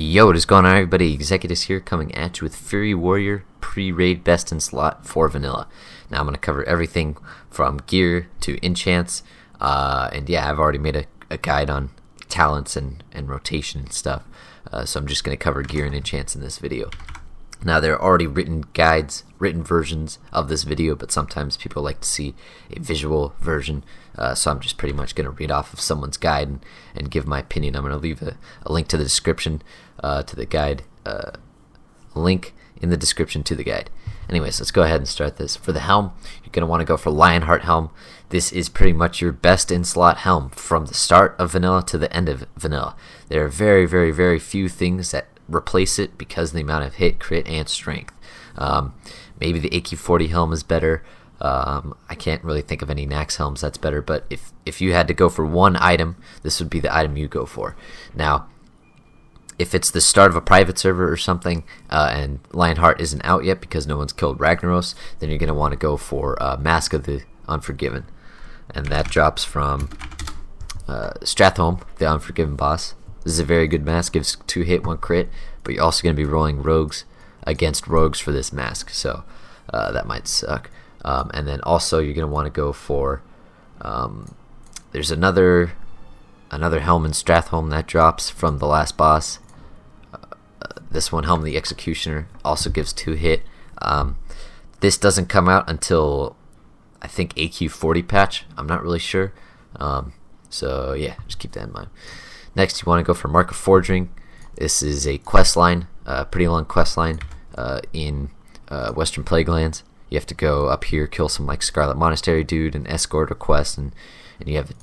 Yo, what is going on, everybody? Executives here, coming at you with Fury Warrior pre-raid best in slot for vanilla. Now I'm going to cover everything from gear to enchants, and yeah, I've already made a guide on talents and rotation and stuff, so I'm just going to cover gear and enchants in this video. Now, there are already written guides, written versions of this video, but sometimes people like to see a visual version, so I'm just pretty much going to read off of someone's guide and give my opinion. I'm going to leave a link to the description to the guide, a link in the description to the guide. Anyways, let's go ahead and start this. For the helm, you're going to want to go for Lionheart helm. This is pretty much your best in-slot helm from the start of vanilla to the end of vanilla. There are very, very, very few things that replace it because of the amount of hit, crit, and strength. Maybe the AQ40 helm is better. I can't really think of any Nax helms that's better, but if you had to go for one item, this would be the item you go for. Now, if it's the start of a private server or something, and Lionheart isn't out yet because no one's killed Ragnaros, then you're going to want to go for Mask of the Unforgiven. And that drops from Stratholme, the Unforgiven boss. This is a very good mask, gives 2 hit, 1 crit, but you're also going to be rolling rogues against rogues for this mask, so that might suck. And then also you're going to want to go for, there's another helm in Stratholme that drops from the last boss. This one, Helm the Executioner, also gives 2 hit. This doesn't come out until, I think, AQ40 patch. I'm not really sure. So yeah, just keep that in mind. Next, you want to go for Mark of Forging. This is a quest line, pretty long quest line in Western Plaguelands. You have to go up here, kill some like Scarlet Monastery dude, and escort a quest, and you have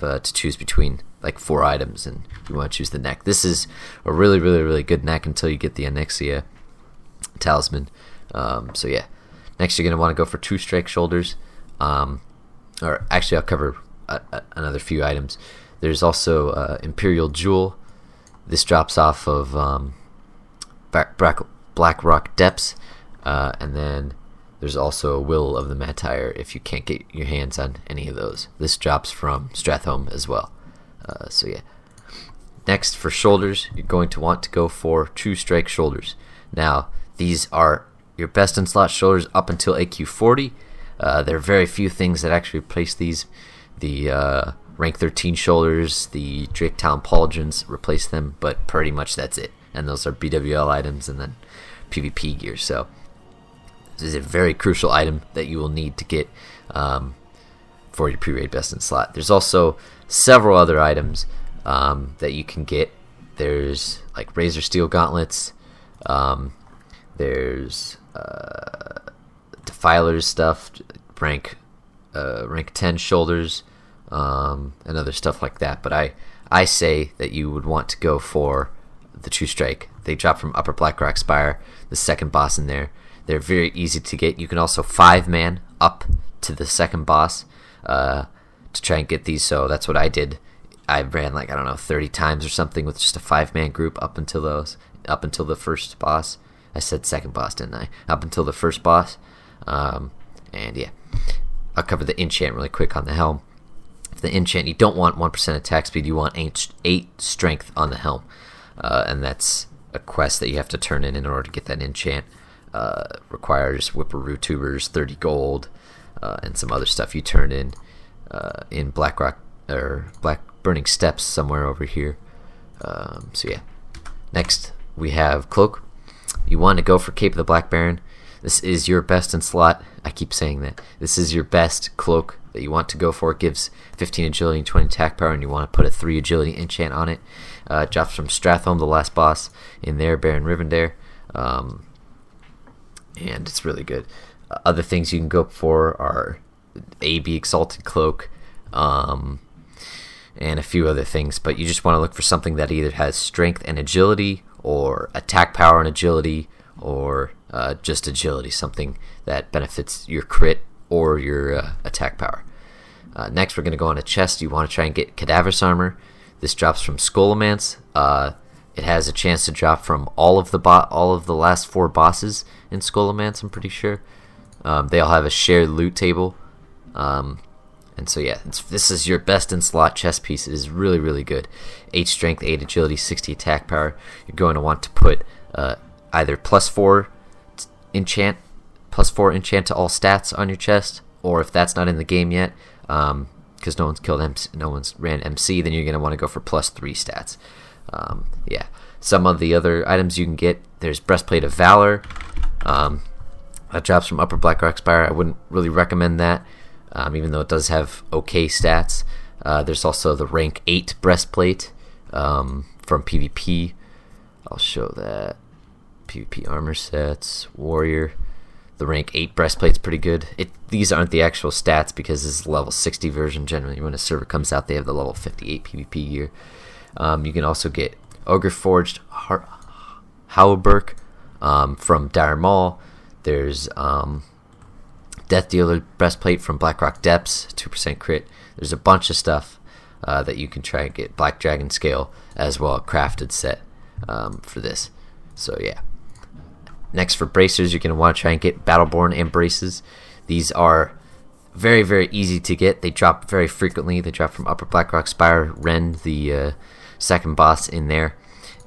to choose between like 4 items, and you want to choose the neck. This is a really, really, really good neck until you get the Onyxia talisman. So yeah, next you're gonna want to go for 2 strike shoulders, or actually I'll cover another few items. There's also Imperial Jewel. This drops off of Black Rock Depths, and then there's also Will of the Matire if you can't get your hands on any of those. This drops from Stratholme as well. So yeah. Next, for shoulders, you're going to want to go for 2 strike shoulders. Now, these are your best in slot shoulders up until AQ40. There are very few things that actually replace these. The rank 13 shoulders, the Drake Talon Pauldrons replace them, but pretty much that's it. And those are BWL items and then PvP gear. So this is a very crucial item that you will need to get for your pre-raid best in slot. There's also several other items that you can get. There's like Razor Steel Gauntlets. There's Defiler's stuff, rank 10 shoulders, and other stuff like that. But I say that you would want to go for the 2 strike. They drop from Upper Blackrock Spire, the second boss in there. They're very easy to get. You can also 5-man up to the second boss to try and get these. So that's what I did. I ran like, I don't know, 30 times or something with just a 5-man group up until the first boss. I said second boss, didn't I? Up until the first boss. And yeah, I'll cover the enchant really quick on the helm. For the enchant, you don't want 1% attack speed. You want 8 strength on the helm, and that's a quest that you have to turn in order to get that enchant. Requires Whipperoo Tubers, 30 gold, and some other stuff you turn in Black Rock or Black Burning Steps somewhere over here. So yeah. Next we have Cloak. You want to go for Cape of the Black Baron. This is your best in slot. I keep saying that. This is your best cloak that you want to go for. It gives 15 agility and 20 attack power, and you want to put a 3 agility enchant on it. Drops from Stratholme, the last boss in there, Baron Rivendare. And it's really good. Other things you can go for are AB Exalted Cloak, and a few other things, but you just want to look for something that either has strength and agility, or attack power and agility, or just agility, something that benefits your crit or your attack power. Next, we're going to go on a chest. You want to try and get Cadaverous Armor. This drops from Scholomance. It has a chance to drop from all of the last 4 bosses in Scholomance, I'm pretty sure. They all have a shared loot table, and And so yeah, this is your best in slot chest piece. It is really, really good. 8 strength, 8 agility, 60 attack power. You're going to want to put either +4 enchant, +4 enchant to all stats on your chest, or if that's not in the game yet, because no one's ran MC, then you're going to want to go for +3 stats. Yeah, some of the other items you can get, there's Breastplate of Valor. That drops from Upper Blackrock Spire. I wouldn't really recommend that, even though it does have okay stats. There's also the rank 8 breastplate from PvP. I'll show that. PvP armor sets, warrior. The rank 8 breastplate's pretty good. These aren't the actual stats because this is the level 60 version. Generally, when a server comes out, they have the level 58 PvP gear. You can also get Ogre Forged Hauberk from Dire Maul. There's Death Dealer Breastplate from Blackrock Depths, 2% crit. There's a bunch of stuff that you can try and get. Black Dragon Scale as well, a crafted set for this. So yeah. Next for bracers, you're going to want to try and get Battleborn and braces. These are very, very easy to get. They drop very frequently. They drop from Upper Blackrock Spire, Rend, the second boss in there.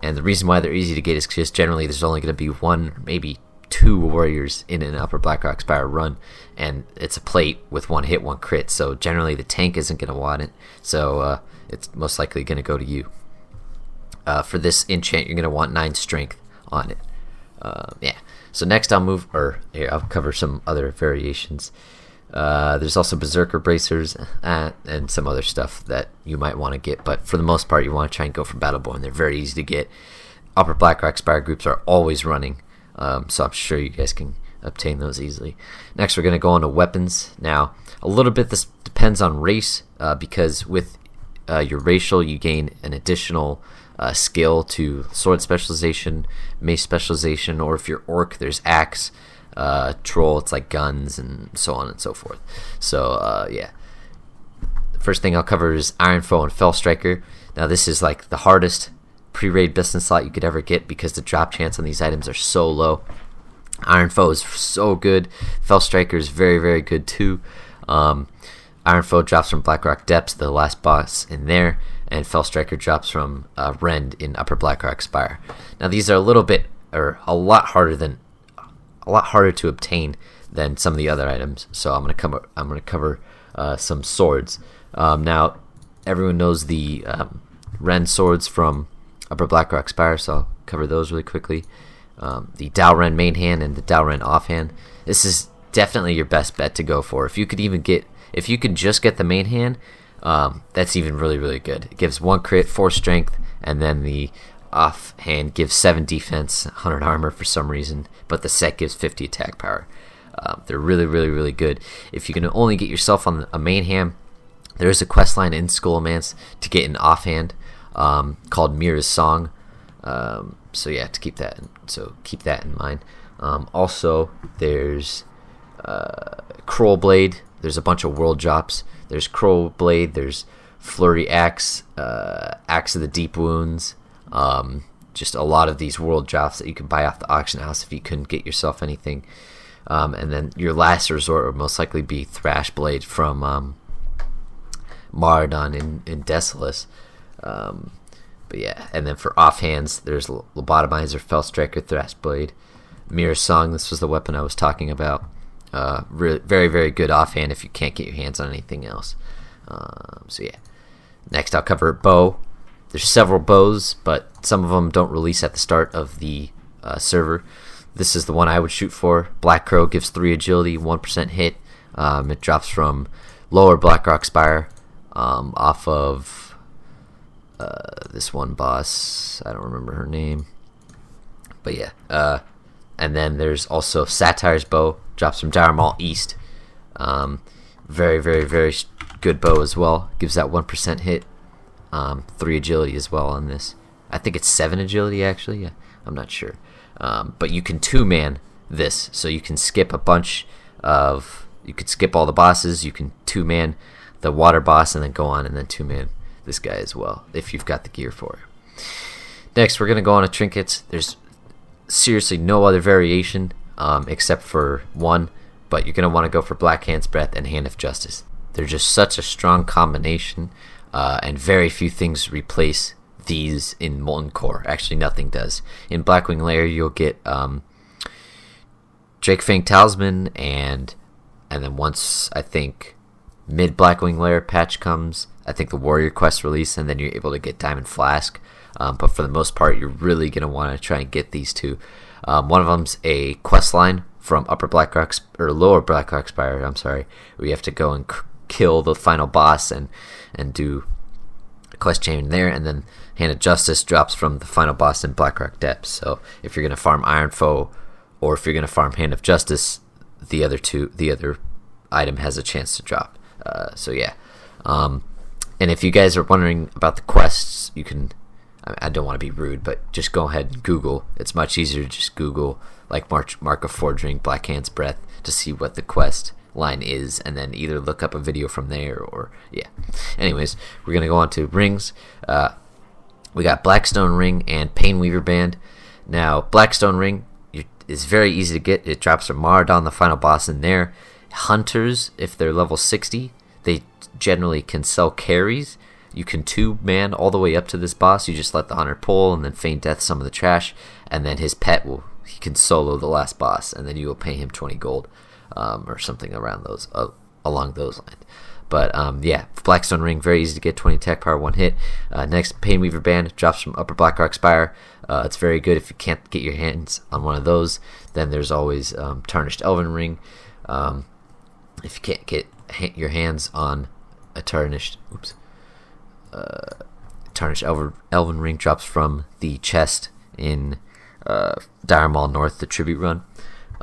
And the reason why they're easy to get is because generally there's only going to be 1, maybe 2 warriors in an Upper Blackrock Spire run, and it's a plate with 1 hit, 1 crit, so generally the tank isn't going to want it, so it's most likely going to go to you. For this enchant, you're going to want 9 strength on it. Yeah, so next I'll cover some other variations. There's also Berserker Bracers and some other stuff that you might want to get, but for the most part you want to try and go for Battleborn. They're very easy to get. Upper Blackrock Spire groups are always running, so I'm sure you guys can obtain those easily. Next we're going to go on to weapons. Now a little bit this depends on race, because with your racial you gain an additional skill to sword specialization, mace specialization, or if you're orc there's axe, troll it's like guns, and so on and so forth. So yeah, the first thing I'll cover is Iron Foe and Fell Striker. Now this is like the hardest pre-raid business slot you could ever get because the drop chance on these items are so low. Iron Foe is so good. Fell Striker is very, very good too. Iron Foe drops from Blackrock Depths, the last boss in there, and Fell Striker drops from Rend in Upper Blackrock Spire. Now these are a lot harder to obtain than some of the other items. So I'm gonna cover some swords. Now everyone knows the Rend swords from Upper Blackrock Spire, so I'll cover those really quickly. The Dalren main hand and the Dalren offhand. This is definitely your best bet to go for. If you could just get the main hand, that's even really, really good. It gives 1 crit, 4 strength, and then the offhand gives 7 defense, 100 armor for some reason, but the set gives 50 attack power. They're really, really, really good. If you can only get yourself on a main hand, there is a quest line in Skullomance to get an offhand called Mira's Song. So yeah, keep that in mind. Also, there's Kroll Blade. There's a bunch of world drops. There's Kroll Blade. There's Flurry Axe, Axe of the Deep Wounds. Just a lot of these world drops that you can buy off the auction house if you couldn't get yourself anything. And then your last resort would most likely be Thrash Blade from Maraudon in Desolus. But yeah, and then for offhands, there's Lobotomizer, Fell Striker, Thrash Blade, Mirror Song. This was the weapon I was talking about. Really, very, very good offhand if you can't get your hands on anything else. So yeah, next I'll cover bow. There's several bows, but some of them don't release at the start of the server. This is the one I would shoot for. Black Crow gives 3 agility, 1% hit. It drops from Lower Blackrock Spire off of this one boss. I don't remember her name, but yeah. And then there's also Satire's Bow, drops from Dire Maul East. Very, very, very good bow as well. Gives that 1% hit. 3 agility as well on this. I think it's 7 agility actually. Yeah, I'm not sure. But you can 2-man this, so you can skip you could skip all the bosses. You can 2-man the water boss and then go on and then 2-man this guy as well if you've got the gear for it. Next, we're gonna go on to trinkets. There's seriously no other variation except for one, but you're gonna want to go for Black Hand's Breath and Hand of Justice. They're just such a strong combination, and very few things replace these in Molten Core. Actually, nothing does. In Blackwing Lair, you'll get Drake Fang Talisman, and then once I think mid Blackwing Lair patch comes, I think the Warrior Quest release, and then you're able to get Diamond Flask. But for the most part, you're really going to want to try and get these two. One of them's a quest line from Upper Blackrock or Lower Blackrock Spire, where you have to go and kill the final boss and do a quest chain there, and then Hand of Justice drops from the final boss in Blackrock Depths. So if you're going to farm Iron Foe, or if you're going to farm Hand of Justice, the other item has a chance to drop. So yeah. And if you guys are wondering about the quests, you can, I don't want to be rude, but just go ahead and Google. It's much easier to just Google like Mark of Forging, Black Hand's Breath, to see what the quest line is, and then either look up a video from there, or yeah. Anyways, we're going to go on to rings. We got Blackstone Ring and Painweaver Band. Now, Blackstone Ring is very easy to get. It drops from Maradon, the final boss, in there. Hunters, if they're level 60, they generally can sell carries. You can 2-man all the way up to this boss. You just let the hunter pull and then feign death some of the trash, and then his pet he can solo the last boss, and then you will pay him 20 gold or something around those along those lines. But yeah, Blackstone Ring, very easy to get, 20 attack power, 1 hit. Next, Painweaver Band drops from Upper Blackrock Spire. It's very good if you can't get your hands on one of those. Then there's always Tarnished Elven Ring. If you can't get your hands on a Tarnished Elven Ring, drops from the chest in Dire Maul North, the Tribute Run.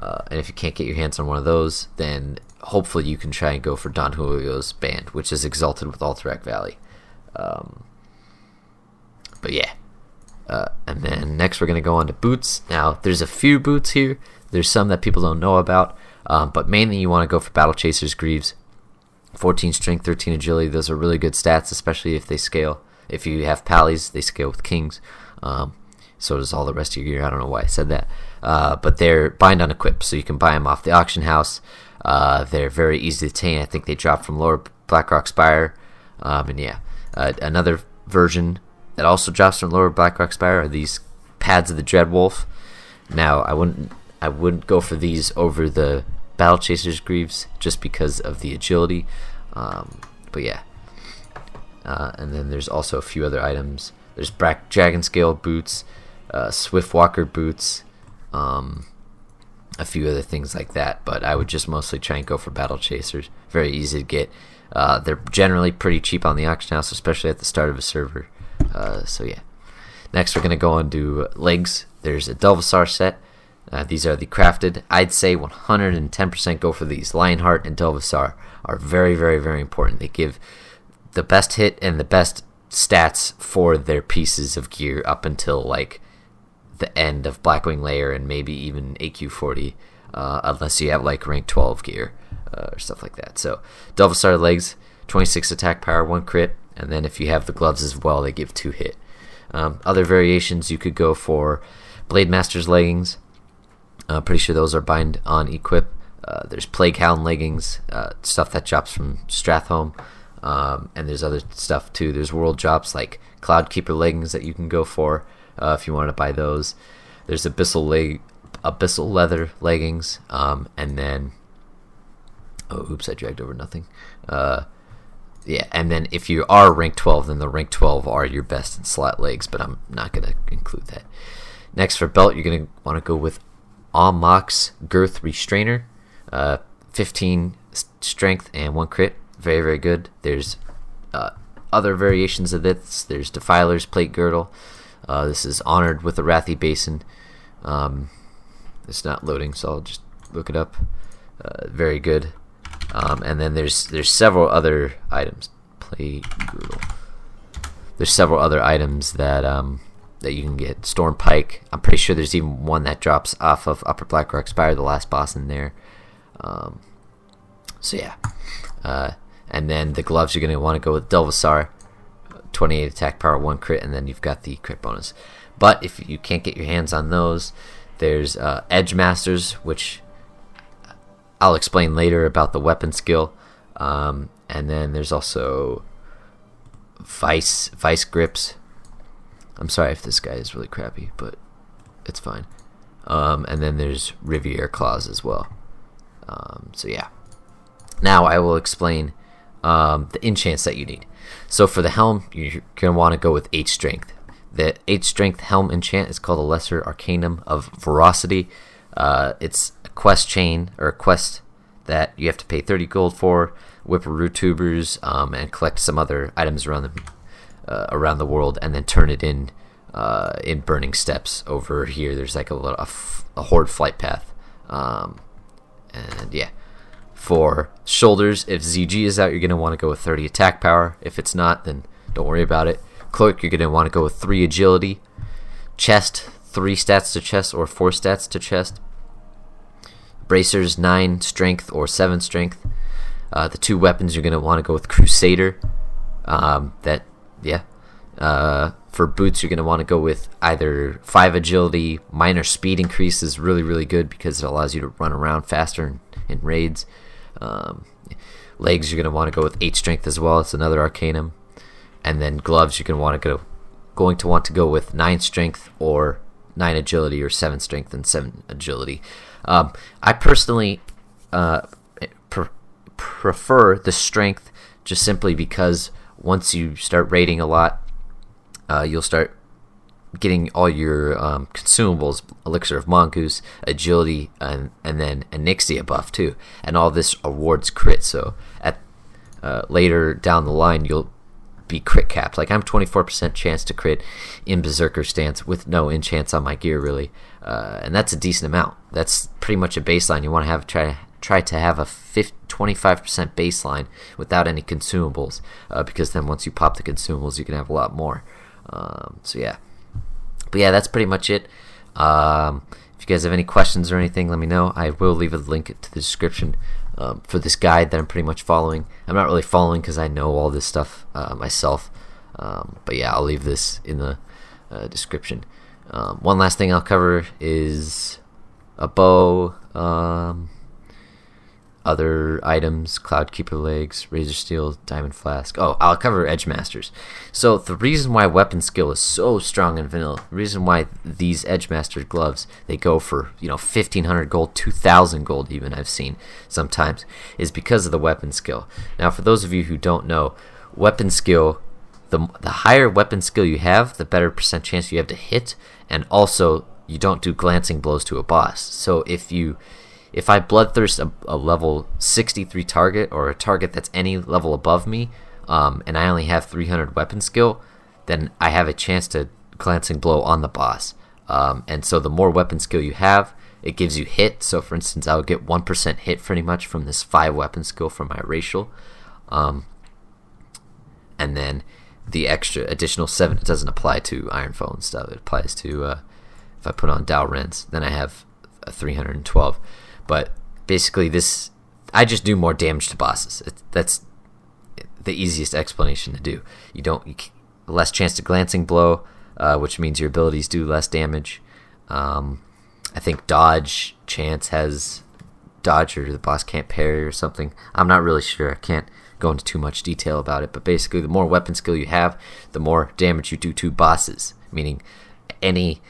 And if you can't get your hands on one of those, then hopefully you can try and go for Don Julio's Band, which is exalted with Alterac Valley. But yeah. And then next we're going to go on to boots. Now, there's a few boots here. There's some that people don't know about. But mainly you want to go for Battle Chasers Greaves. 14 strength, 13 agility. Those are really good stats, especially if they scale. If you have pallies, they scale with kings. So does all the rest of your gear. I don't know why I said that. But they're bind on equip, so you can buy them off the auction house. They're very easy to attain. I think they drop from Lower Blackrock Spire. And yeah, another version that also drops from Lower Blackrock Spire are these Pads of the Dreadwolf. Now, I wouldn't go for these over the Battle Chasers Greaves just because of the agility. But yeah. And then there's also a few other items. There's Dragon Scale boots, Swift Walker boots, a few other things like that. But I would just mostly try and go for Battle Chasers. Very easy to get. They're generally pretty cheap on the auction house, especially at the start of a server. So yeah. Next, we're going to go on to legs. There's a Delvasar set. These are the crafted. I'd say 110% go for these. Lionheart and Delvasar are very, very, very important. They give the best hit and the best stats for their pieces of gear up until like the end of Blackwing Lair and maybe even AQ40, unless you have like rank 12 gear or stuff like that. So Delvasar legs, 26 attack power, 1 crit, and then if you have the gloves as well, they give 2 hit. Other variations, you could go for Blade Master's leggings. Pretty sure those are bind on equip. There's Plague Hound leggings, stuff that drops from Strathholm. And there's other stuff too. There's world drops like Cloudkeeper leggings that you can go for if you want to buy those. There's Abyssal Leather leggings, and then I dragged over nothing. Yeah, and then if you are rank 12, then the rank 12 are your best in slot legs, but I'm not going to include that. Next, for belt, you're going to want to go with Mox Girth Restrainer, 15 strength and 1 crit. Very, very good. There's other variations of this. There's Defiler's Plate Girdle. This is honored with a Wrathy Basin. It's not loading, so I'll just look it up. Very good. And then there's several other items. Plate Girdle. There's several other items that that you can get. Storm Pike. I'm pretty sure there's even one that drops off of Upper Blackrock Spire, the last boss in there. So yeah. And then the gloves, you're going to want to go with Delvasar, 28 attack power, 1 crit, and then you've got the crit bonus. But if you can't get your hands on those, there's Edge Masters, which I'll explain later about the weapon skill. And then there's also vice grips. I'm sorry if this guy is really crappy, but it's fine. And then there's Riviere claws as well. So yeah. Now I will explain the enchants that you need. So for the helm, you're going to want to go with 8 strength. The 8 strength helm enchant is called a Lesser Arcanum of Veracity. It's a quest chain, or a quest that you have to pay 30 gold for, whip root tubers, and collect some other items around the world, and then turn it in Burning Steps over here. There's like a horde flight path. And yeah. For shoulders, if ZG is out, you're going to want to go with 30 attack power. If it's not, then don't worry about it. Cloak, you're going to want to go with 3 agility. Chest, 3 stats to chest or 4 stats to chest. Bracers, 9 strength or 7 strength. The 2 weapons, you're going to want to go with Crusader. For boots, you're going to want to go with either 5 agility. Minor speed increase is really, really good because it allows you to run around faster in raids. Legs, you're going to want to go with 8 strength as well. It's another Arcanum. And then gloves, you're going to want to go with 9 strength or 9 agility, or 7 strength and 7 agility. I personally prefer the strength, just simply because once you start raiding a lot, you'll start getting all your consumables, Elixir of Mongoose, agility, and then a Nixia buff too. And all this awards crit, so at later down the line you'll be crit capped. Like I'm 24% chance to crit in Berserker stance with no enchants on my gear really, and that's a decent amount. That's pretty much a baseline. You want to have try to have a 25% baseline without any consumables, because then once you pop the consumables you can have a lot more. So yeah. But yeah, that's pretty much it. If you guys have any questions or anything, let me know. I will leave a link to the description for this guide that I'm pretty much following. I'm not really following because I know all this stuff myself. But yeah, I'll leave this in the description. One last thing I'll cover is a bow, other items, Cloudkeeper legs, Razor Steel, Diamond Flask. Oh, I'll cover Edge Masters. So the reason why weapon skill is so strong in vanilla, the reason why these Edge Master gloves, they go for 1,500 gold, 2,000 gold even, I've seen sometimes, is because of the weapon skill. Now for those of you who don't know, weapon skill, the higher weapon skill you have, the better percent chance you have to hit, and also you don't do glancing blows to a boss. So if I bloodthirst a level 63 target, or a target that's any level above me, and I only have 300 weapon skill, then I have a chance to glancing blow on the boss. And so the more weapon skill you have, it gives you hit. So for instance, I would get 1% hit pretty much from this 5 weapon skill from my racial. And then the additional 7, it doesn't apply to Iron Foe and stuff. It applies to, if I put on Dow Rens, then I have a 312. But basically I just do more damage to bosses. That's the easiest explanation to do. Less chance to glancing blow, which means your abilities do less damage. I think dodge chance has dodge, or the boss can't parry or something. I'm not really sure. I can't go into too much detail about it. But basically, the more weapon skill you have, the more damage you do to bosses. Meaning any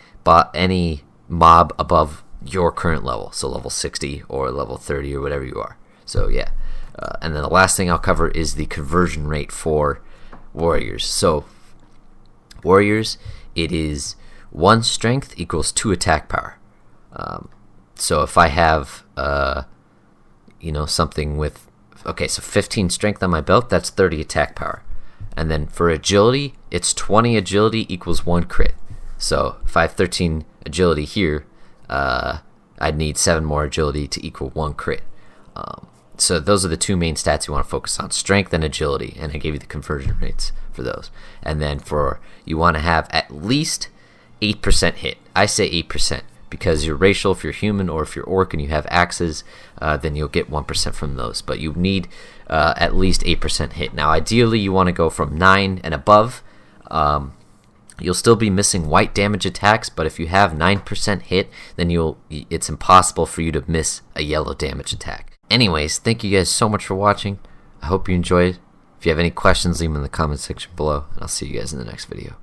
mob above your current level, so level 60 or level 30 or whatever you are. So yeah, and then the last thing I'll cover is the conversion rate for warriors. So warriors, it is 1 strength equals 2 attack power. So if I have something with, so 15 strength on my belt, that's 30 attack power. And then for agility, it's 20 agility equals 1 crit. So if I have 13 agility here, I'd need 7 more agility to equal 1 crit. So those are the 2 main stats you want to focus on, strength and agility, and I gave you the conversion rates for those. And then you want to have at least 8% hit. I say 8% because you're racial if you're human, or if you're orc and you have axes, then you'll get 1% from those. But you need at least 8% hit. Now ideally you want to go from 9 and above. You'll still be missing white damage attacks, but if you have 9% hit, then it's impossible for you to miss a yellow damage attack. Anyways, thank you guys so much for watching. I hope you enjoyed. If you have any questions, leave them in the comment section below, and I'll see you guys in the next video.